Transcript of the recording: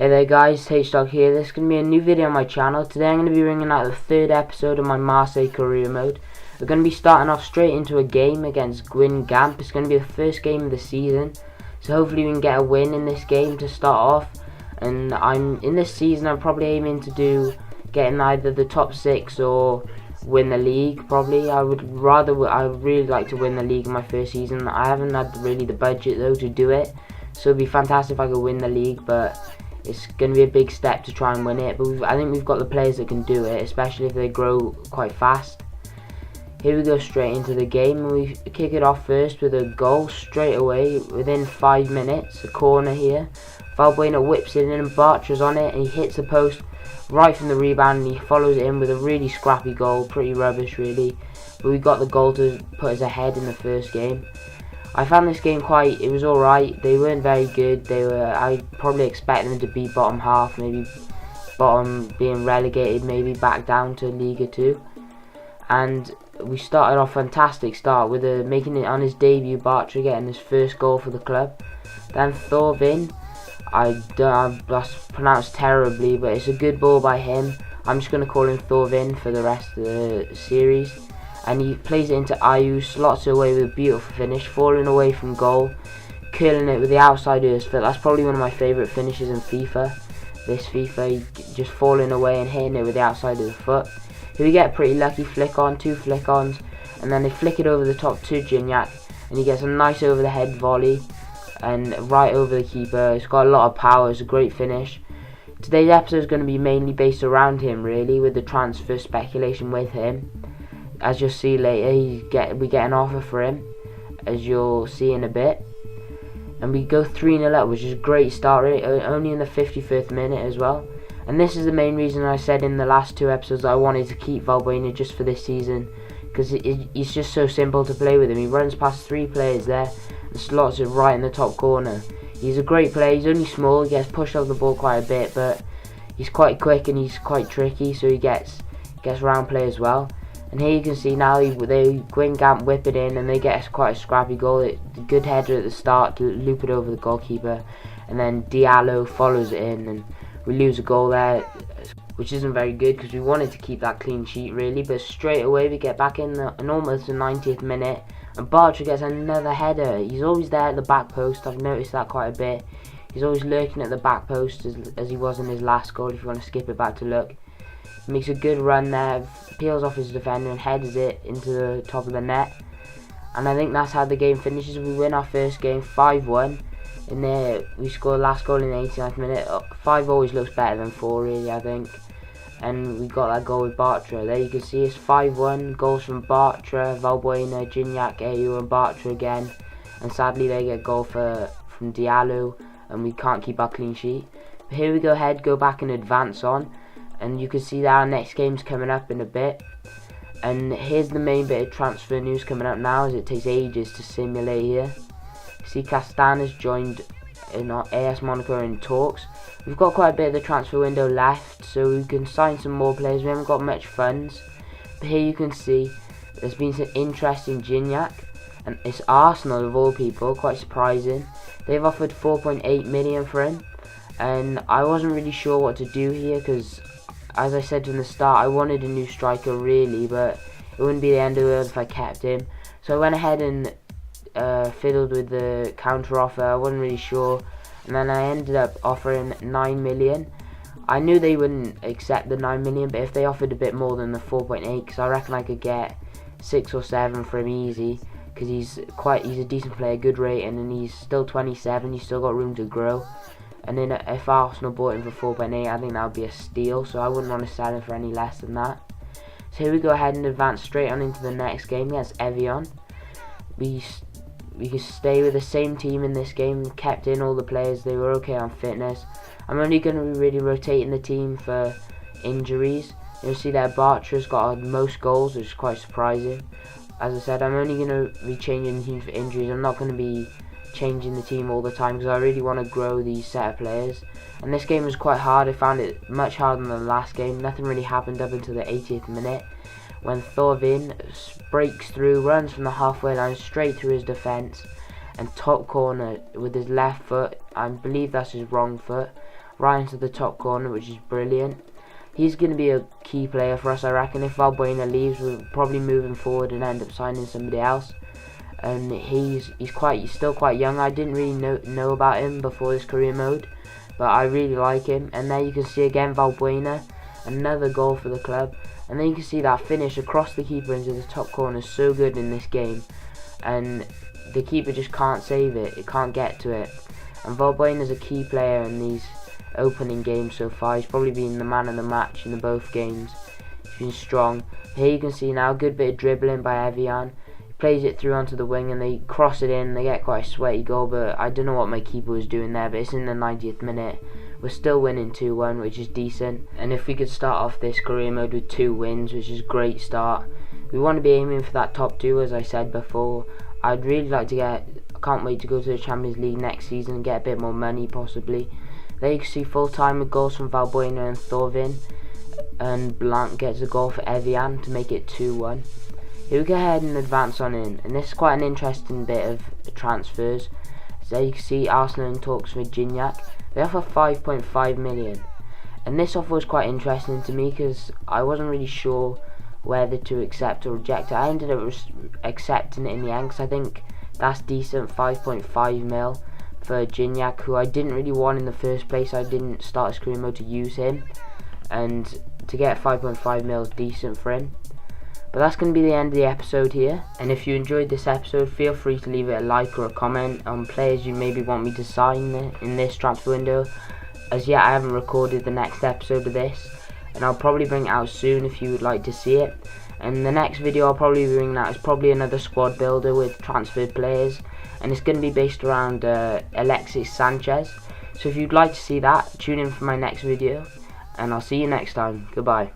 Hey there guys, Ep.3 here. This is going to be a new video on my channel. Today I'm going to be bringing out the third episode of my Marseille career mode. We're going to be starting off straight into a game against Guingamp. It's going to be the first game of the season, so hopefully we can get a win in this game to start off. And in this season I'm probably aiming to do getting either the top 6 or win the league. Probably I would really like to win the league in my first season. I haven't had really the budget though to do it, so it'd be fantastic if I could win the league, but it's going to be a big step to try and win it. But I think we've got the players that can do it, especially if they grow quite fast. Here we go straight into the game, and we kick it off first with a goal straight away within 5 minutes. A corner here. Valbuena whips it in and Bartra's on it, and he hits the post right from the rebound, and he follows it in with a really scrappy goal. Pretty rubbish really, but we got the goal to put us ahead in the first game. I found this game it was alright. They weren't very good. I probably expect them to be bottom half, maybe bottom, being relegated, maybe back down to Liga 2. And we started off fantastic start with making it on his debut, Bartra getting his first goal for the club. Then Thorvin, that's pronounced terribly, but it's a good ball by him. I'm just going to call him Thorvin for the rest of the series. And he plays it into Ayu, slots it away with a beautiful finish, falling away from goal, curling it with the outside of his foot. That's probably one of my favourite finishes in FIFA. This FIFA, just falling away and hitting it with the outside of the foot. Here we get a pretty lucky flick on, 2 flick-ons, and then they flick it over the top to Gignac, and he gets a nice over the head volley, and right over the keeper. It's got a lot of power, it's a great finish. Today's episode is going to be mainly based around him really, with the transfer speculation with him. As you'll see later, we get an offer for him, as you'll see in a bit. And we go 3-0 up, which is a great start rate, only in the 51st minute as well. And this is the main reason I said in the last 2 episodes that I wanted to keep Valbuena just for this season, because he's just so simple to play with him. He runs past 3 players there and slots it right in the top corner. He's a great player. He's only small, he gets pushed off the ball quite a bit, but he's quite quick and he's quite tricky, so he gets around play as well. And here you can see now Guingamp whip it in, and they get quite a scrappy goal. Good header at the start to loop it over the goalkeeper, and then Diallo follows it in, and we lose a goal there, which isn't very good because we wanted to keep that clean sheet really. But straight away we get back in almost the 90th minute, and Bartra gets another header. He's always there at the back post. I've noticed that quite a bit. He's always lurking at the back post as he was in his last goal, if you want to skip it back to look. He makes a good run there, peels off his defender and heads it into the top of the net. And I think that's how the game finishes. We win our first game 5-1. In there we score the last goal in the 89th minute. 5 always looks better than 4 really, I think. And we got that goal with Bartra. There you can see it's 5-1. Goals from Bartra, Valbuena, Gignac, Ayu and Bartra again. And sadly they get a goal from Diallo, and we can't keep our clean sheet. But here we go back and advance on. And you can see that our next game's coming up in a bit. And here's the main bit of transfer news coming up now, as it takes ages to simulate here. See, Castane's joined in AS Monaco in talks. We've got quite a bit of the transfer window left, so we can sign some more players. We haven't got much funds. But here you can see there's been some interest in Gignac, and it's Arsenal of all people, quite surprising. They've offered 4.8 million for him, and I wasn't really sure what to do here because, as I said from the start, I wanted a new striker really, but it wouldn't be the end of the world if I kept him. So I went ahead and fiddled with the counter offer. I wasn't really sure, and then I ended up offering 9 million. I knew they wouldn't accept the 9 million, but if they offered a bit more than the 4.8, because I reckon I could get 6 or 7 for him easy, because he's a decent player, good rating, and he's still 27. He's still got room to grow. And then if Arsenal bought him for 4.8, I think that would be a steal, so I wouldn't want to sell him for any less than that. So here we go ahead and advance straight on into the next game against Evian. We can stay with the same team in this game, kept in all the players, they were okay on fitness. I'm only going to be really rotating the team for injuries. You'll see that Bartra's got most goals, which is quite surprising. As I said, I'm only going to be changing the team for injuries. I'm not going to be changing the team all the time because I really want to grow these set of players. And this game was quite hard. I found it much harder than the last game. Nothing really happened up until the 80th minute, when Thorvin breaks through, runs from the halfway line straight through his defence, and top corner with his left foot. I believe that's his wrong foot. right into the top corner, which is brilliant. He's going to be a key player for us, I reckon. If Valbuena leaves, we'll probably move him forward and end up signing somebody else. And he's still quite young. I didn't really know about him before this career mode, but I really like him. And there you can see again Valbuena, another goal for the club. And then you can see that finish across the keeper into the top corner is so good in this game, and the keeper just can't save it. It can't get to it. And Valbuena is a key player in these opening games so far. He's probably been the man of the match in both games. He's been strong. Here you can see now a good bit of dribbling by Evian. He plays it through onto the wing and they cross it in. They get quite a sweaty goal, but I don't know what my keeper was doing there, but it's in the 90th minute. We're still winning 2-1, which is decent. And if we could start off this career mode with 2 wins, which is a great start. We want to be aiming for that top 2, as I said before. I'd really like to I can't wait to go to the Champions League next season and get a bit more money possibly. There you can see full time with goals from Valbuena and Thorvin, and Blanc gets a goal for Evian to make it 2-1. Here we go ahead and advance on in, and this is quite an interesting bit of transfers. So there you can see Arsenal in talks for Gignac. They offer 5.5 million, and this offer was quite interesting to me because I wasn't really sure whether to accept or reject it. I ended up accepting it in the end because I think that's decent. 5.5 mil for Gignac, who I didn't really want in the first place. I didn't start his career mode to use him, and to get 5.5 mil is decent for him. But that's going to be the end of the episode here, and if you enjoyed this episode, feel free to leave it a like or a comment on players you maybe want me to sign in this transfer window, as yet I haven't recorded the next episode of this, and I'll probably bring it out soon if you would like to see it. And the next video I'll probably be bringing out is probably another squad builder with transferred players, and it's going to be based around Alexis Sanchez. So if you'd like to see that, tune in for my next video, and I'll see you next time. Goodbye.